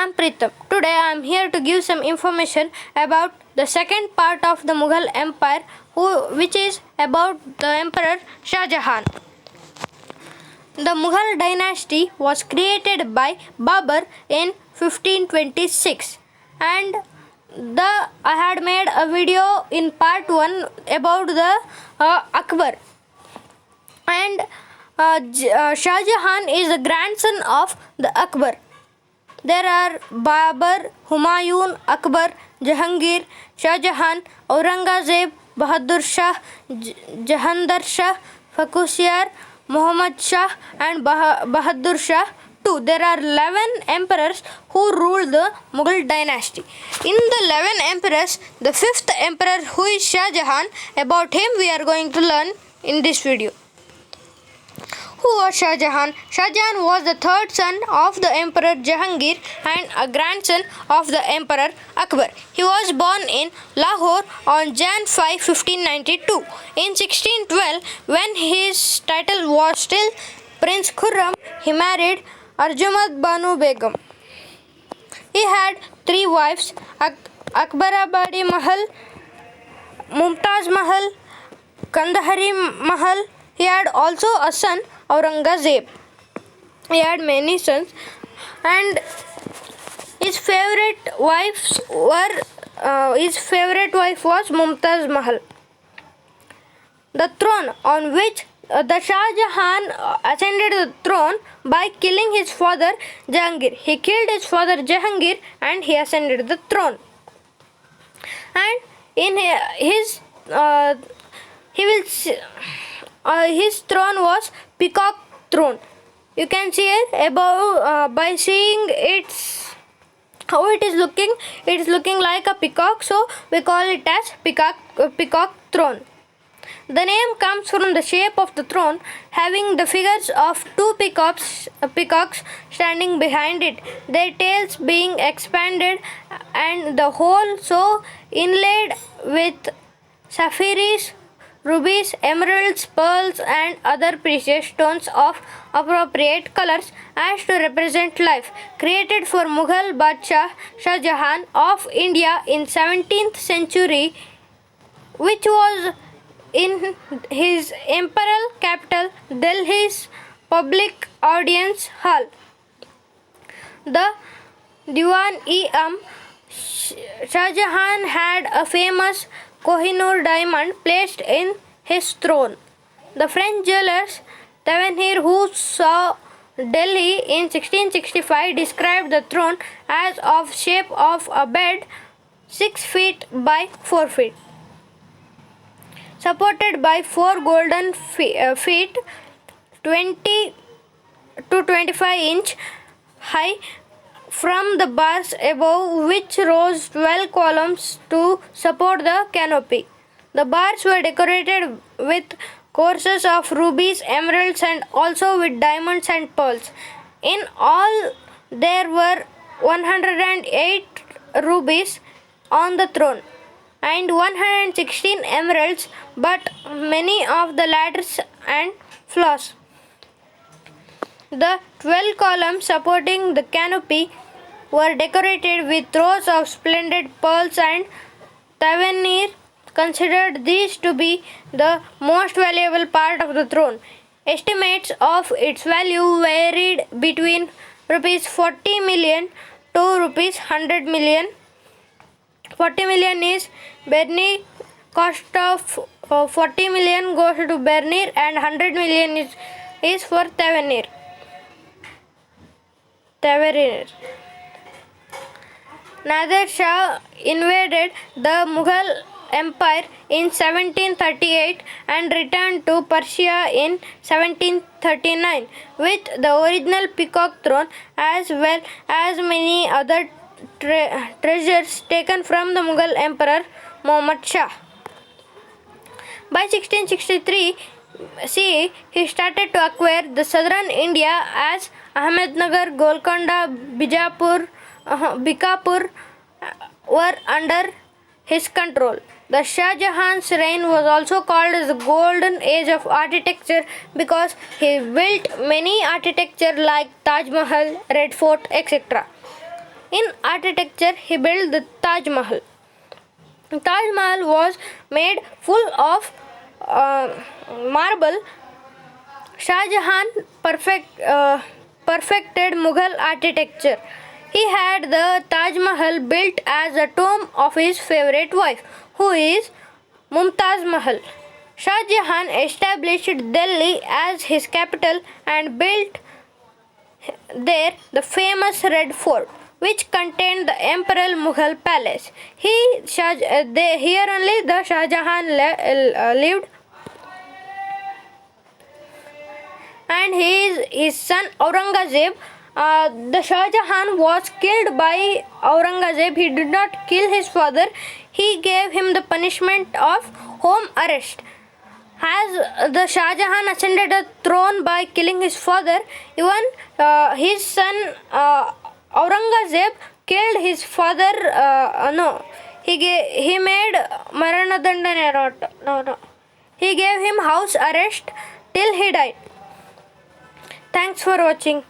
I'm Pritam. Today I'm here to give some information about the second part of the Mughal Empire, which is about the Emperor Shah Jahan. The Mughal dynasty was created by Babur in 1526, and I had made a video in part 1 about the Akbar, and Shah Jahan is the grandson of the Akbar. There are Babur, Humayun, Akbar, Jahangir, Shah Jahan, Aurangzeb, Bahadur Shah, Jahandar Shah, Fakhruddin, Muhammad Shah, and Bahadur Shah too. There are 11 emperors who ruled the Mughal dynasty. In the 11 emperors, the 5th emperor, who is Shah Jahan, about him we are going to learn in this video. Who was Shah Jahan? Shah Jahan was the third son of the Emperor Jahangir and a grandson of the Emperor Akbar. He was born in Lahore on Jan 5, 1592. In 1612, when his title was still Prince Khurram, he married Arjumand Banu Begum. He had 3 wives: Akbarabadi Mahal, Mumtaz Mahal, Kandahari Mahal. He had also a son, Aurangzeb. He had many sons, and his favorite wife was Mumtaz Mahal. The throne on which the Shah Jahan ascended the throne by killing his father Jahangir. He killed his father Jahangir and he ascended the throne. And in his throne was Peacock Throne. You can see it above by seeing how it is looking. It is looking like a peacock, so we call it as Peacock Throne. The name comes from the shape of the throne, having the figures of 2 peacocks standing behind it, their tails being expanded, and the whole so inlaid with sapphires, rubies, emeralds, pearls, and other precious stones of appropriate colors as to represent life. Created for Mughal Badshah Shah Jahan of India in 17th century, which was in his imperial capital Delhi's public audience hall. The Diwan-e-Am. Shah Jahan had a famous Kohinoor diamond placed in his throne. The French jewelers Tavernier, who saw Delhi in 1665, described the throne as of shape of a bed 6 feet by 4 feet, supported by 4 golden feet 20 to 25 inch high from the bars above, which rose 12 columns to support the canopy. The bars were decorated with courses of rubies, emeralds, and also with diamonds and pearls. In all, there were 108 rubies on the throne and 116 emeralds, but many of the ladders and flaws. The 12 columns supporting the canopy were decorated with rows of splendid pearls, and Tavernier considered these to be the most valuable part of the throne. Estimates of its value varied between rupees 40 million to rupees 100 million. 40 million is Bernier. Cost of 40 million goes to Bernier, and 100 million is for Tavernier. Nader Shah invaded the Mughal Empire in 1738 and returned to Persia in 1739 with the original Peacock Throne, as well as many other treasures taken from the Mughal Emperor Muhammad Shah. By 1663 CE, he started to acquire the southern India as Ahmednagar, Golconda, Bikapur were under his control. The Shah Jahan's reign was also called as the Golden Age of Architecture because he built many architecture like Taj Mahal, Red Fort, etc. In architecture, he built the Taj Mahal. Taj Mahal was made full of marble. Shah Jahan perfected Mughal architecture. He had the Taj Mahal built as a tomb of his favorite wife, who is Mumtaz Mahal. Shah Jahan established Delhi as his capital and built there the famous Red Fort, which contained the Imperial Mughal palace. Here only the Shah Jahan lived, and his son Aurangzeb. The Shah Jahan was killed by Aurangzeb. He did not kill his father. He gave him the punishment of home arrest. As the Shah Jahan ascended the throne by killing his father, even his son Aurangzeb killed his father. He made Maranadandana. No. He gave him house arrest till he died. Thanks for watching.